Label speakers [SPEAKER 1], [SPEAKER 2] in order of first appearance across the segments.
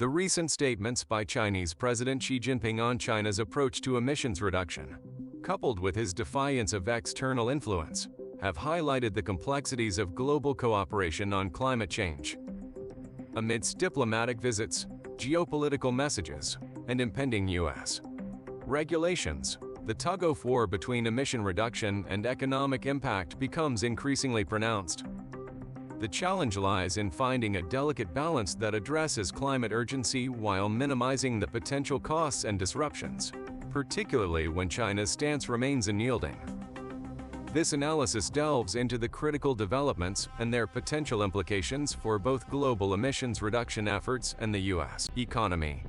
[SPEAKER 1] The recent statements by Chinese President Xi Jinping on China's approach to emissions reduction, coupled with his defiance of external influence, have highlighted the complexities of global cooperation on climate change. Amidst diplomatic visits, geopolitical messages, and impending U.S. regulations, the tug-of-war between emission reduction and economic impact becomes increasingly pronounced. The challenge lies in finding a delicate balance that addresses climate urgency while minimizing the potential costs and disruptions, particularly when China's stance remains unyielding. This analysis delves into the critical developments and their potential implications for both global emissions reduction efforts and the U.S. economy.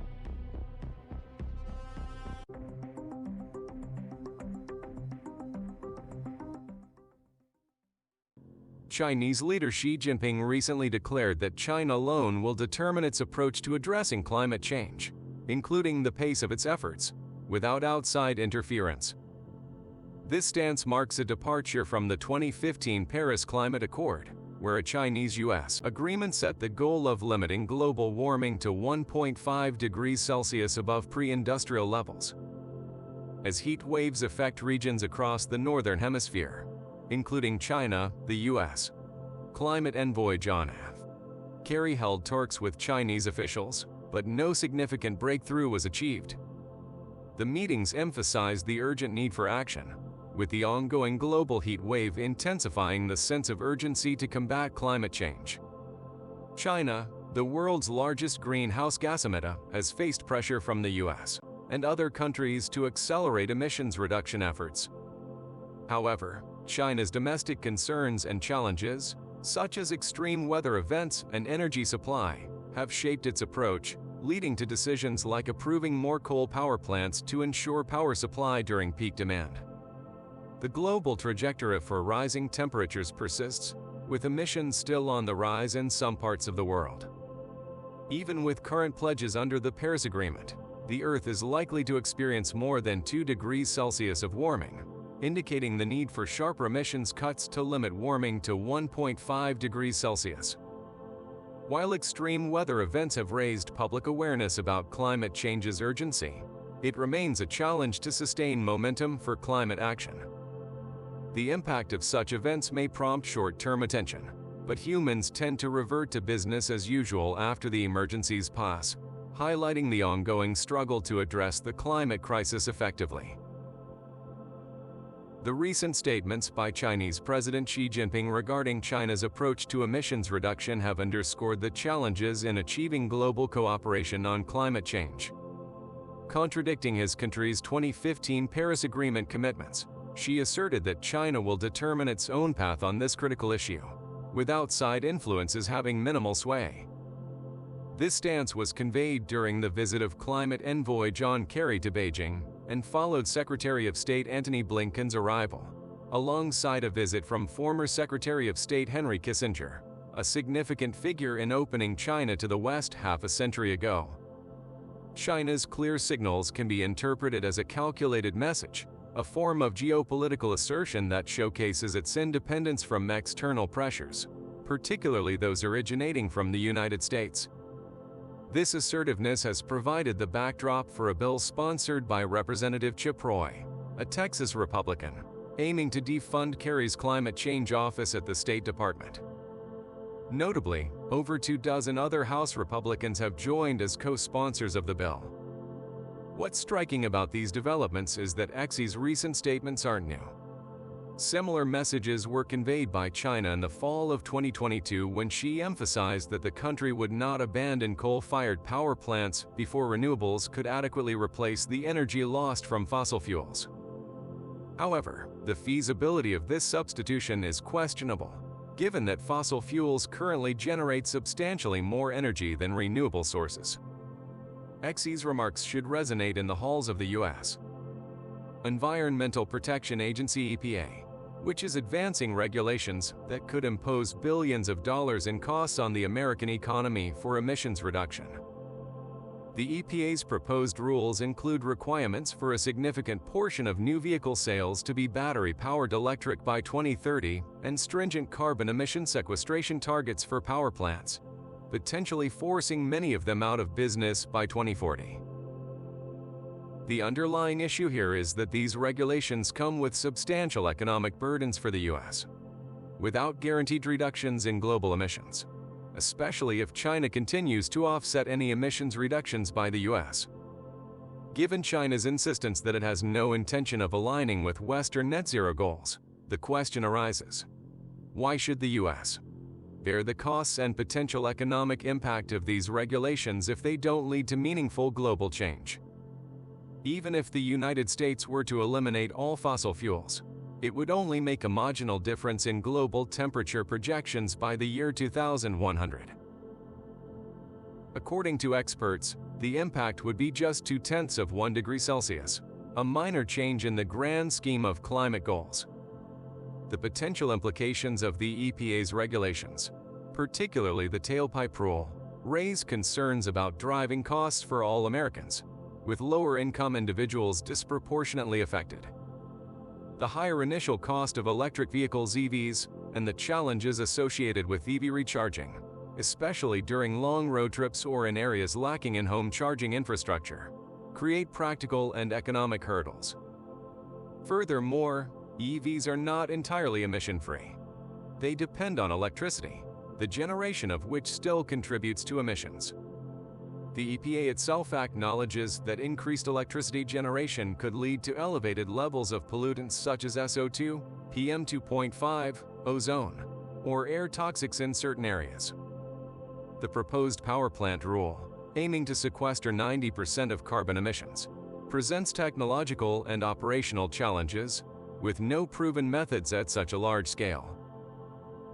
[SPEAKER 1] Chinese leader Xi Jinping recently declared that China alone will determine its approach to addressing climate change, including the pace of its efforts, without outside interference. This stance marks a departure from the 2015 Paris Climate Accord, where a Chinese-US agreement set the goal of limiting global warming to 1.5 degrees Celsius above pre-industrial levels. As heat waves affect regions across the Northern Hemisphere, including China, the U.S. Climate envoy John F. Kerry held talks with Chinese officials, but no significant breakthrough was achieved. The meetings emphasized the urgent need for action, with the ongoing global heat wave intensifying the sense of urgency to combat climate change. China, the world's largest greenhouse gas emitter, has faced pressure from the U.S. and other countries to accelerate emissions reduction efforts. However, China's domestic concerns and challenges, such as extreme weather events and energy supply, have shaped its approach, leading to decisions like approving more coal power plants to ensure power supply during peak demand. The global trajectory for rising temperatures persists, with emissions still on the rise in some parts of the world. Even with current pledges under the Paris Agreement, the Earth is likely to experience more than 2 degrees Celsius of warming, indicating the need for sharper emissions cuts to limit warming to 1.5 degrees Celsius. While extreme weather events have raised public awareness about climate change's urgency, it remains a challenge to sustain momentum for climate action. The impact of such events may prompt short-term attention, but humans tend to revert to business as usual after the emergencies pass, highlighting the ongoing struggle to address the climate crisis effectively. The recent statements by Chinese President Xi Jinping regarding China's approach to emissions reduction have underscored the challenges in achieving global cooperation on climate change. Contradicting his country's 2015 Paris Agreement commitments, Xi asserted that China will determine its own path on this critical issue, with outside influences having minimal sway. This stance was conveyed during the visit of climate envoy John Kerry to Beijing, and followed Secretary of State Antony Blinken's arrival, alongside a visit from former Secretary of State Henry Kissinger, a significant figure in opening China to the West half a century ago. China's clear signals can be interpreted as a calculated message, a form of geopolitical assertion that showcases its independence from external pressures, particularly those originating from the United States. This assertiveness has provided the backdrop for a bill sponsored by Representative Chip Roy, a Texas Republican, aiming to defund Kerry's climate change office at the State Department. Notably, over 24 other House Republicans have joined as co-sponsors of the bill. What's striking about these developments is that Xi's recent statements aren't new. Similar messages were conveyed by China in the fall of 2022 when Xi emphasized that the country would not abandon coal-fired power plants before renewables could adequately replace the energy lost from fossil fuels. However, the feasibility of this substitution is questionable, given that fossil fuels currently generate substantially more energy than renewable sources. Xi's remarks should resonate in the halls of the U.S. Environmental Protection Agency (EPA), which is advancing regulations that could impose billions of dollars in costs on the American economy for emissions reduction. The EPA's proposed rules include requirements for a significant portion of new vehicle sales to be battery-powered electric by 2030 and stringent carbon emission sequestration targets for power plants. potentially forcing many of them out of business by 2040. The underlying issue here is that these regulations come with substantial economic burdens for the U.S. without guaranteed reductions in global emissions, especially if China continues to offset any emissions reductions by the U.S. Given China's insistence that it has no intention of aligning with Western net zero goals, the question arises: why should the U.S. bear the costs and potential economic impact of these regulations if they don't lead to meaningful global change? Even if the United States were to eliminate all fossil fuels, it would only make a marginal difference in global temperature projections by the year 2100. According to experts, the impact would be just 0.2 degrees Celsius, a minor change in the grand scheme of climate goals. The potential implications of the EPA's regulations, particularly the tailpipe rule, raise concerns about driving costs for all Americans, with lower-income individuals disproportionately affected. The higher initial cost of electric vehicles (EVs) and the challenges associated with EV recharging, especially during long road trips or in areas lacking in-home charging infrastructure, create practical and economic hurdles. Furthermore, EVs are not entirely emission-free. They depend on electricity, the generation of which still contributes to emissions. The EPA itself acknowledges that increased electricity generation could lead to elevated levels of pollutants such as SO2, PM2.5, ozone, or air toxics in certain areas. The proposed power plant rule, aiming to sequester 90% of carbon emissions, presents technological and operational challenges, with no proven methods at such a large scale.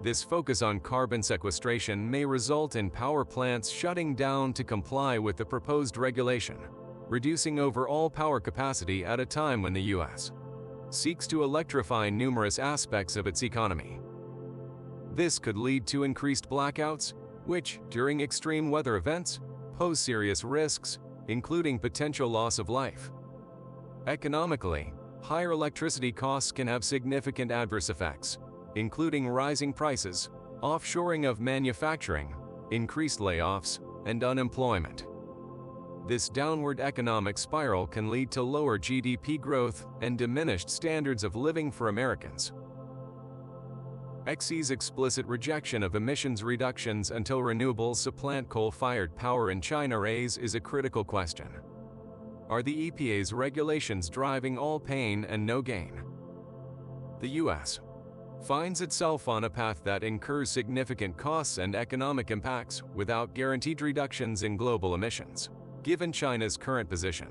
[SPEAKER 1] This focus on carbon sequestration may result in power plants shutting down to comply with the proposed regulation, reducing overall power capacity at a time when the U.S. seeks to electrify numerous aspects of its economy. This could lead to increased blackouts, which, during extreme weather events, pose serious risks, including potential loss of life. Economically, higher electricity costs can have significant adverse effects, including rising prices, offshoring of manufacturing, increased layoffs, and unemployment. This downward economic spiral can lead to lower GDP growth and diminished standards of living for Americans. XE's explicit rejection of emissions reductions until renewables supplant coal-fired power in China is a critical question. Are the EPA's regulations driving all pain and no gain? The U.S. finds itself on a path that incurs significant costs and economic impacts without guaranteed reductions in global emissions, given China's current position.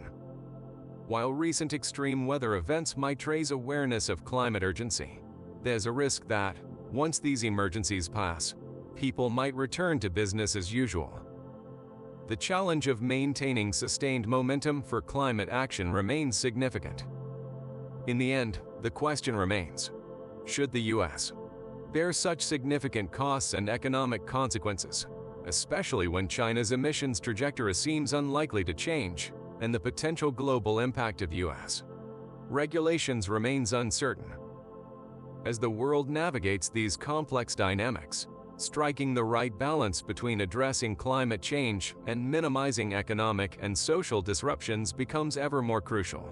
[SPEAKER 1] While recent extreme weather events might raise awareness of climate urgency, there's a risk that, once these emergencies pass, people might return to business as usual. The challenge of maintaining sustained momentum for climate action remains significant. In the end, the question remains: should the U.S. bear such significant costs and economic consequences, especially when China's emissions trajectory seems unlikely to change and the potential global impact of U.S. regulations remains uncertain? As the world navigates these complex dynamics, striking the right balance between addressing climate change and minimizing economic and social disruptions becomes ever more crucial.